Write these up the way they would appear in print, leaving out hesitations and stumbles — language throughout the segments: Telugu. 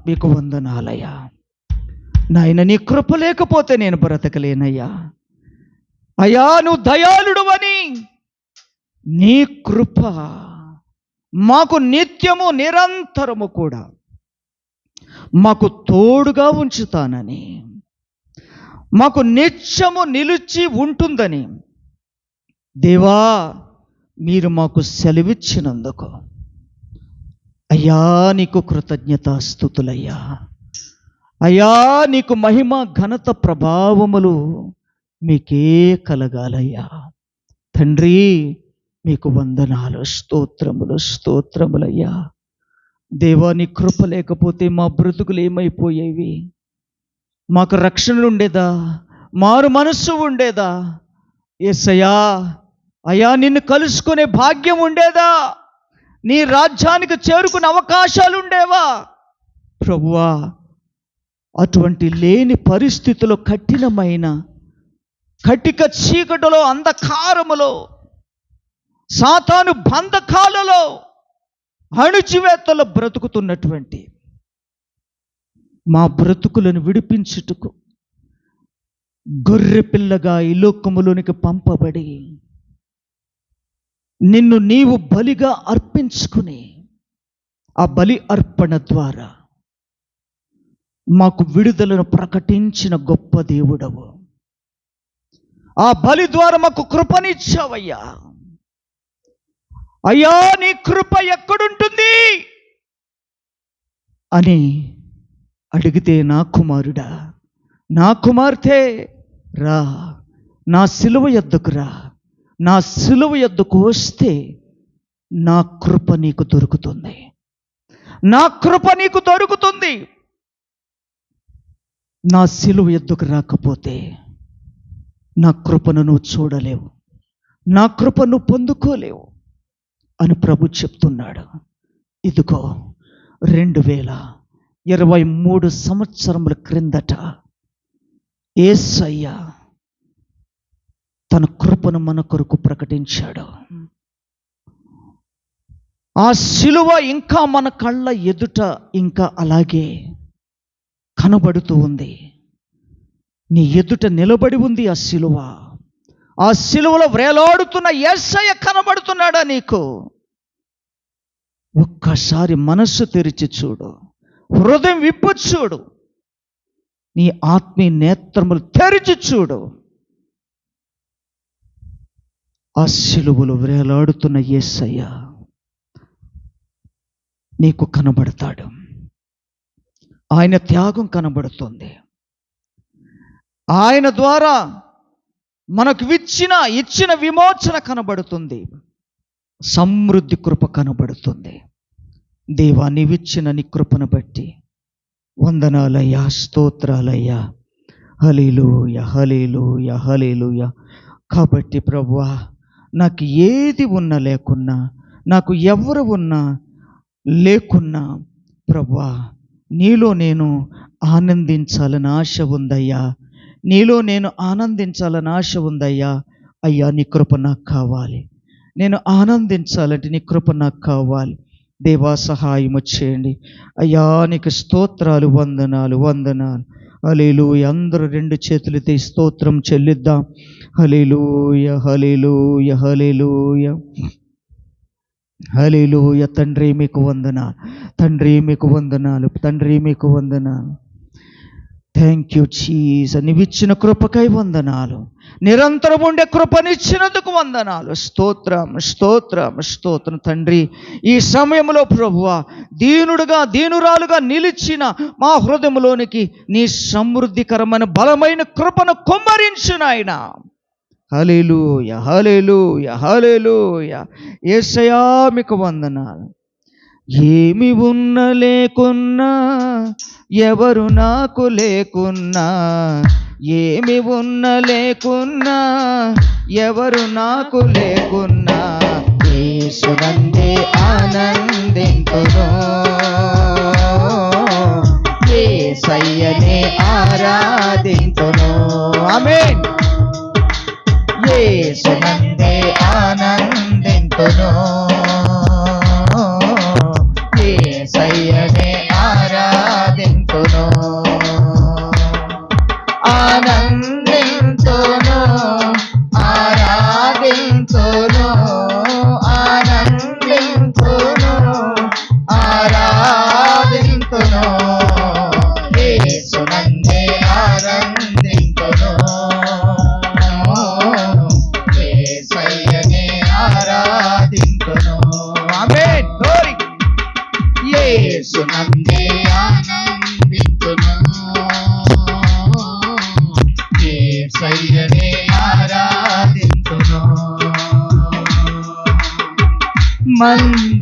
మీకు వందనాలయ్యా. నాయన నీ కృప లేకపోతే నేను బ్రతకలేనయ్యా. అయ్యా నువ్వు దయాళుడవని నీ కృప మాకు నిత్యము నిరంతరము కూడా మాకు తోడుగా ఉంచుతానని, మాకు నిత్యము నిలిచి ఉంటుందని దేవా మీరు మాకు సెలవిచ్చినందుకు అయ్యా నీకు కృతజ్ఞతాస్తుతులయ్యా. అయ్యా నీకు మహిమ ఘనత ప్రభావములు మీకే కలగాలయ్యా. తండ్రి మీకు వందనాలు, స్తోత్రములు, స్తోత్రములయ్యా. దేవా నీ కృప లేకపోతే మా బ్రతుకులు ఏమైపోయేవి? మాకు రక్షణ ఉండేదా? మారు మనస్సు ఉండేదా? యేసయ్యా అయ్యా నిన్ను కలుసుకునే భాగ్యం ఉండేదా? నీ రాజ్యానికి చేరుకునే అవకాశాలు ఉండేవా? ప్రభువా అటువంటి లేని పరిస్థితుల్లో, కఠినమైన కటిక చీకటిలో, అంధకారములో, సాతాను బంధకాలలో, అణుచివేత్తలో బ్రతుకుతున్నటువంటి మా బ్రతుకులను విడిపించుటకు గొర్రె పిల్లగా ఈ లోకములోనికి పంపబడి నిన్ను నీవు బలిగా అర్పించుకుని ఆ బలి అర్పణ ద్వారా మాకు విడుదలను ప్రకటించిన గొప్ప దేవుడవు. ఆ బలి ద్వారా మాకు కృపనిచ్చావయ్యా. అయ్యా నీ కృప ఎక్కడుంటుంది అని అడిగితే, నా కుమారుడా, నా కుమార్తె రా, నా సిలువ యొద్దకు రా, నా సిలువ యొద్దకు వస్తే నా కృప నీకు దొరుకుతుంది, నా కృప నీకు దొరుకుతుంది. నా సిలువ యొద్దకు రాకపోతే నా కృపను నువ్వు చూడలేవు, నా కృప నువ్వు పొందుకోలేవు అని ప్రభు చెప్తున్నాడు. ఇదిగో 2023 సంవత్సరముల క్రిందట యేసయ్య తన కృపను మన కొరకు ప్రకటించాడు. ఆ సిలువ ఇంకా మన కళ్ళ ఎదుట ఇంకా అలాగే కనబడుతూ ఉంది. నీ ఎదుట నిలబడి ఉంది ఆ సిలువ. ఆ సిలువలో వేలాడుతున్న యేసయ్య కనబడుతున్నాడా నీకు? ఒక్కసారి మనస్సు తెరిచి చూడు, హృదయం విప్పు చూడు, నీ ఆత్మీయ నేత్రములు తెరిచి చూడు. ఆ సిలువలో వేలాడుతున్న యేసయ్య నీకు కనబడతాడు. ఆయన త్యాగం కనబడుతుంది. ఆయన ద్వారా మనకు ఇచ్చిన విమోచన కనబడుతుంది. సమృద్ధి కృప కనబడుతుంది. దేవా నీవిచ్చిన నీ కృపను బట్టి వందనాలయ్యా, స్తోత్రాలయ్యా. హల్లెలూయా, హల్లెలూయా, హల్లెలూయా. కాబట్టి ప్రభువా నాకు ఏది ఉన్నా లేకున్నా, నాకు ఎవరు ఉన్నా లేకున్నా ప్రభువా నీలో నేను ఆనందించాలని ఆశ ఉందయ్యా. నీలో నేను ఆనందించాలని ఆశ ఉందయ్యా. అయ్యా నీ కృప నాకు కావాలి. నేను ఆనందించాలంటే నీ కృప నాకు కావాలి. దేవా సహాయము చేయండి అయ్యా. నీకు స్తోత్రాలు, వందనాలు, వందనాలు. హల్లెలూయా. అందరూ 2 చేతులెత్తి స్తోత్రం చెల్లిద్దాం. హల్లెలూయా, హల్లెలూయా, హల్లెలూయా, హల్లెలూయా. తండ్రి మీకు వందనాలు, తండ్రి మీకు వందనాలు, తండ్రి మీకు వందనాలు. Thank you Jesus. నీవిచ్చిన కృపకై వందనాలు. నిరంతరం ఉండే కృపనిచ్చినందుకు వందనాలు. స్తోత్రం, స్తోత్రం, స్తోత్రం. తండ్రి ఈ సమయంలో ప్రభువా దీనురాలుగా నిలిచిన మా హృదయంలోనికి నీ సమృద్ధికరమైన బలమైన కృపను కుమ్మరించు నాయనా. హల్లెలూయా, హల్లెలూయా, హల్లెలూయా. యేసయ్యా మీకు వందనాలు. ఏమి ఉన్న లేకున్నా, ఎవరు నాకు లేకున్నా, ఏమి ఉన్న లేకున్నా, ఎవరు నాకు లేకున్నా, యేసునందే ఆనందింతును, యేసయ్యనే ఆరాధింతును. ఆమేన్. యేసునందే ఆనందింతును, యేసయ్యనే ఆరాధింతును.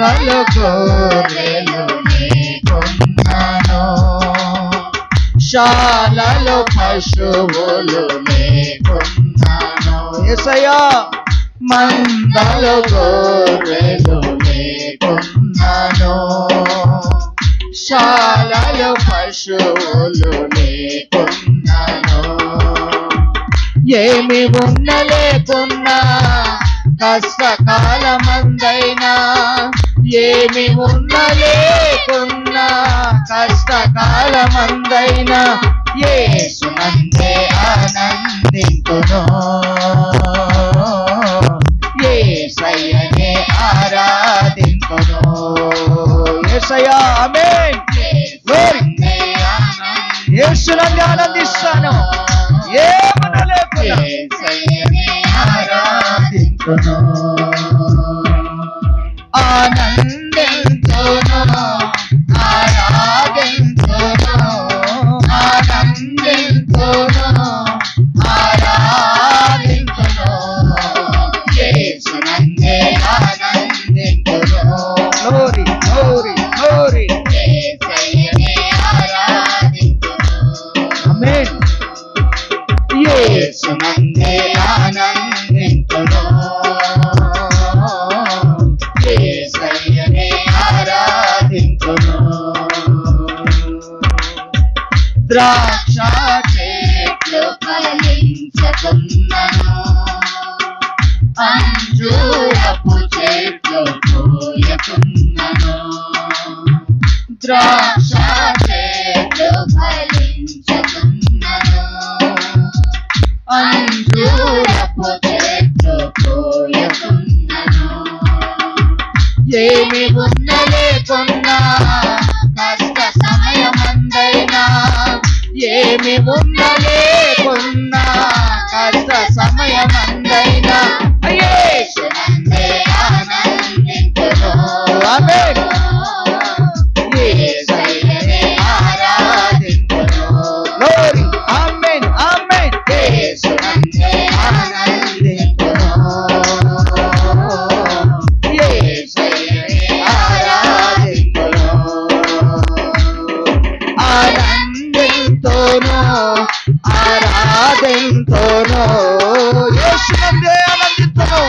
మందలు గొర్రెలు లేకున్నాను, శాలలో పశువులు లేకున్నాను. యేసయ్యా మందలు గొర్రెలు లేకున్నాను, శాలలో పశువులు లేకున్నాను. ఏమి ఉన్న లేకున్నా కష్టకాలమందైనా, ఏమి ఉన్న లేకున్నా కష్టకాలమందైనా యేసునందే ఆనందింతును, యేసయ్యనే ఆరాధింతును. యేసయ్యా ఆమేన్. యేసునందే ఆనందిస్తాను, ఏమన్నా లేకున్నా యేసయ్యనే ఆరాధింతును, ఆనందింతును, ఆరాధింతును, ఆనందింతును, ఆరాధింతును, యేసునందే ఆనందింతును. Glory glory glory. యేసయ్యనే ఆరాధింతును, ఆమేన్. యేసునందే ఆనందింతును, యేసయ్యనే ఆరాధింతును. ద్రాక్ష చెట్లు ఫలించకున్నను, అంజూరపు చెట్లు పూయకున్నను, ద్రాక్ష చెట్లు ఫలించకున్నను, అంజూరపు చెట్లు పూయకున్నను. ఏమి ఉన్న లేకున్నా కష్ట సమయమందైనా, ఏమి ఉన్న లేకున్నా కష్ట సమయమందైనా యేసునందే ఆనందింతును, ఆమేన్. యేసయ్యనే ఆరాధింతును. గ్లోరీ ఆమేన్ ఆమేన్. యేసునందే ఆనందింతును, యేసయ్యనే ఆరాధింతును, ఆనందింతును, ఆరాధింతును, యేసునందే ఆనందింతును,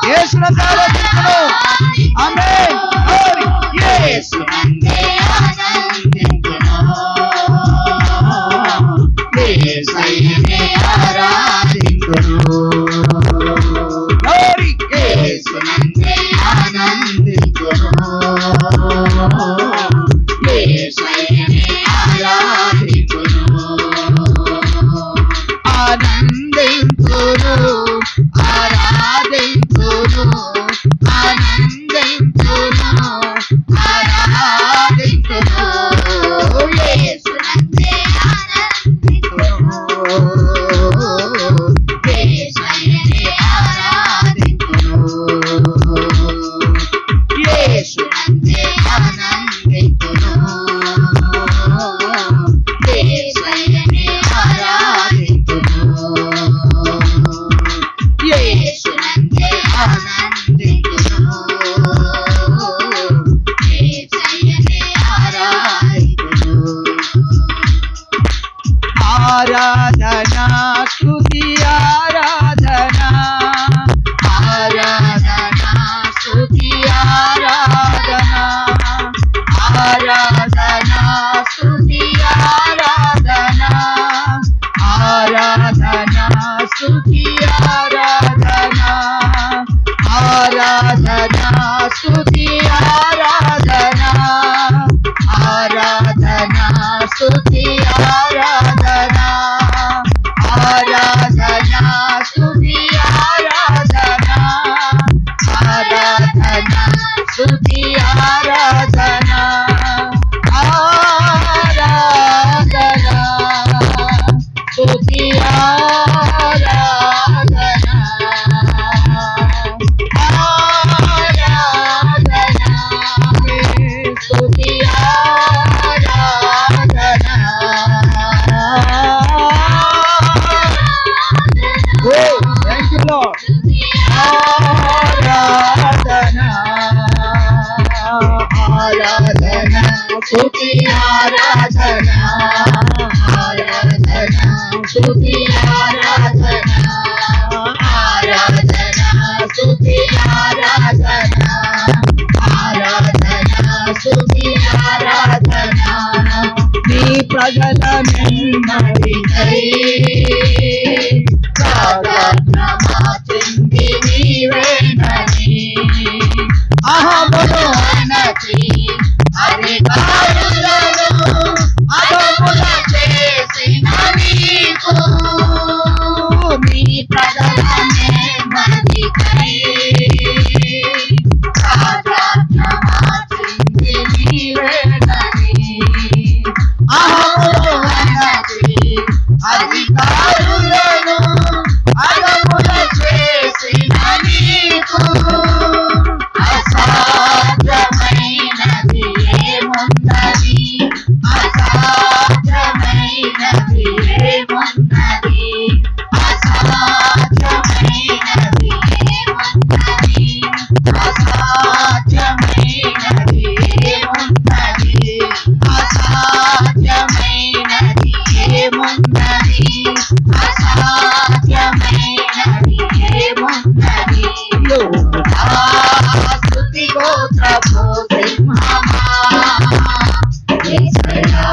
యేసునందే ఆనందింతును. ఆమేన్. గ్లోరీ. యేసునందే ఆనందింతును, యేసయ్యనే ఆరాధింతును, గ్లోరీ. యేసునందే ఆనందింతును, యేసయ్యనే ఆరాధింతును, ఆనందింతును, ఆరాధింతును, ఆనందింతును, ఆరాధింతును, యేసునందే ఆనందింతును, యేసయ్యనే ఆరాధింతును, యేసునందే ఆనందింతును, యేసయ్యనే ఆరాధింతును, యేసునందే ఆనందింతును, యేసయ్యనే ఆరాధింతును. ఆరాధనా స్తుతి ఆరాధనా, ఆరాధనా స్తుతి ఆరాధనా, ఆరాధనా స్తుతి ఆరాధనా, ఆరాధనా స్తుతి ఆరాధనా, ఆరాధనా స్తుతి ఆరాధనా, ఆరాధనా స్తుతి ఆరాధనా, ఆరాధనా స్తుతి ఆరాధనా, ఆరాధనా స్తుతి ఆరాధనా, ఆరాధనా స్తుతి ఆరాధనా, ఆరాధనా స్తుతి ఆరాధనా, ప్రజల నెమ్మదికై ప్రార్థన మార్చింది నీవేనని అహమును అణచి అధికారులను అధముల చేసిన నీకు నీ ప్రజల నెమ్మదికై ప్రార్థన మార్చింది నీవేనని అహమును అణచి అధికారులను అధముల చేసిన నీకు అసాధ్యమైనది ఏమున్నది అసాధ్యమైనది ఏమున్నది అసాధ్యమైనది ఏమున్నది అసాధ్యమైనది ఏమున్నది అసాధ్యమైనది ఏమున్నది అసాధ్యమైనది ఏమున్నది స్తుతి గోత్రపు సింహమా యేసయ్యా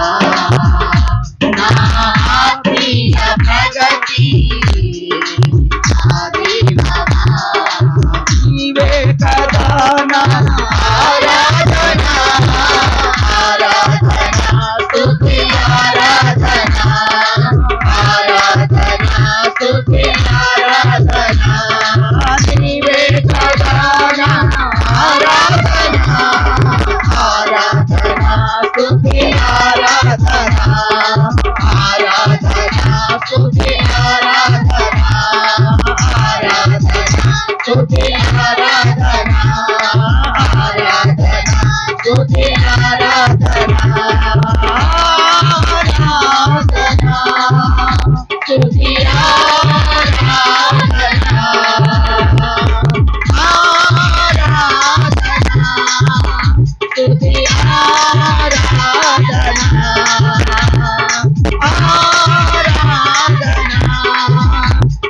నా ఆత్మీయ ప్రగతి ఆదినమా నీవే కదా నా ఆరాధన ఆరాధన స్తుతి ఆరాధన ఆరాధన స్తుతి ఆరాధన నీవే కదా నా ఆరాధన ఆరాధన స్తుతి ఆరాధన ఆరాధన స్తుతి ఆరాధన ఆరాధన స్తుతి ఆరాధన ఆరాధన స్తుతి ఆరాధన ఆరాధన స్తుతి ఆరాధన ఆరాధన స్తుతి ఆరాధన ఆరాధన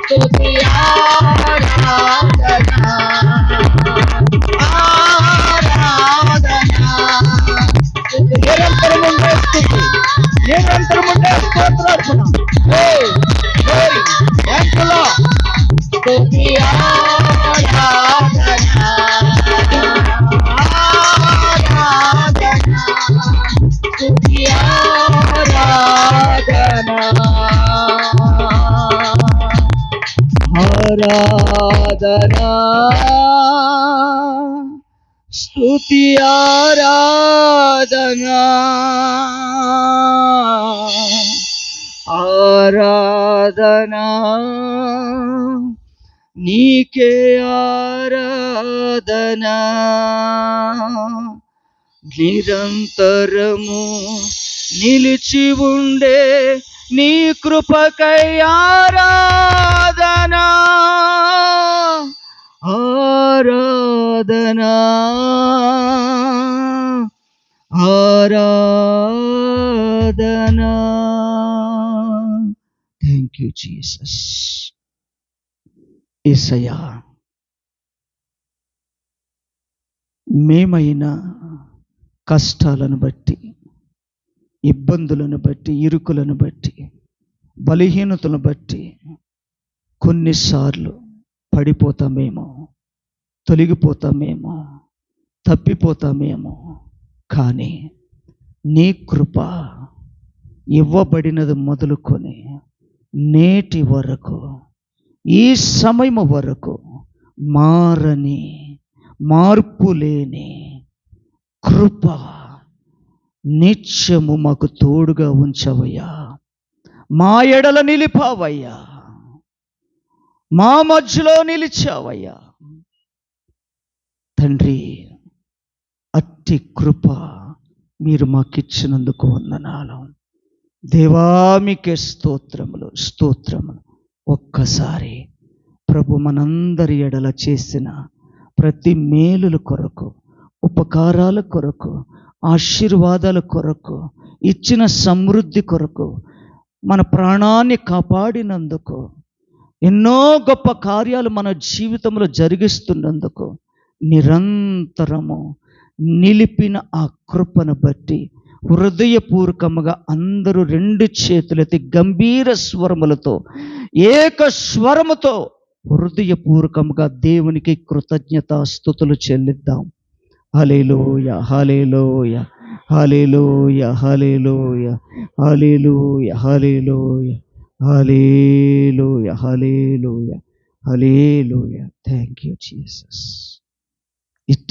స్తుతి ఆరాధన ఆరాధన నిరంతరం ఉండే స్థితి నిరంతరం ఉండే స్తోత్రార్పణ స్తుతి ఆరాధన ఆరాధన స్తుతి ఆరాధన ఆరాధన స్తుతి ఆరాధన ఆరాధన నీకే ఆరాధన నిరంతరము నిలిచి ఉండే నీ కృపకై ఆరాధన ఆరాధన ఆరాధన. Thank you Jesus. యేసయ్యా, మేమైనా కష్టాలను బట్టి, ఇబ్బందులను బట్టి, ఇరుకులను బట్టి, బలహీనతలను బట్టి కొన్నిసార్లు పడిపోతామేమో, తొలగిపోతామేమో, తప్పిపోతామేమో. కానీ నీ కృప ఇవ్వబడినది మొదలుకొని నేటి వరకు, ఈ సమయం వరకు మారని, మార్పు లేని కృప నిత్యము మాకు తోడుగా ఉంచవయ్యా. మా ఎడల నిలిపావయ్యా, మా మధ్యలో నిలిచావయ్యా తండ్రి. అట్టి కృప మీరు మాకిచ్చినందుకు వందనాలు దేవా. మీకే స్తోత్రములు, స్తోత్రములు. ఒక్కసారి ప్రభు మనందరి ఎడల చేసిన ప్రతి మేలుల కొరకు, ఉపకారాల కొరకు, ఆశీర్వాదాల కొరకు, ఇచ్చిన సమృద్ధి కొరకు, మన ప్రాణాన్ని కాపాడినందుకు, ఎన్నో గొప్ప కార్యాలు మన జీవితంలో జరిగిస్తున్నందుకు, నిరంతరము నిలిపిన ఆ కృపను బట్టి హృదయపూర్వకముగా అందరూ రెండు చేతులెత్తి గంభీర స్వరములతో, ఏక స్వరముతో హృదయపూర్వకముగా దేవునికి కృతజ్ఞతాస్తుతులు చెల్లిద్దాం. Hallelujah, hallelujah, hallelujah, hallelujah, hallelujah, hallelujah, hallelujah, hallelujah, hallelujah. Thank you Jesus. ఇట్టే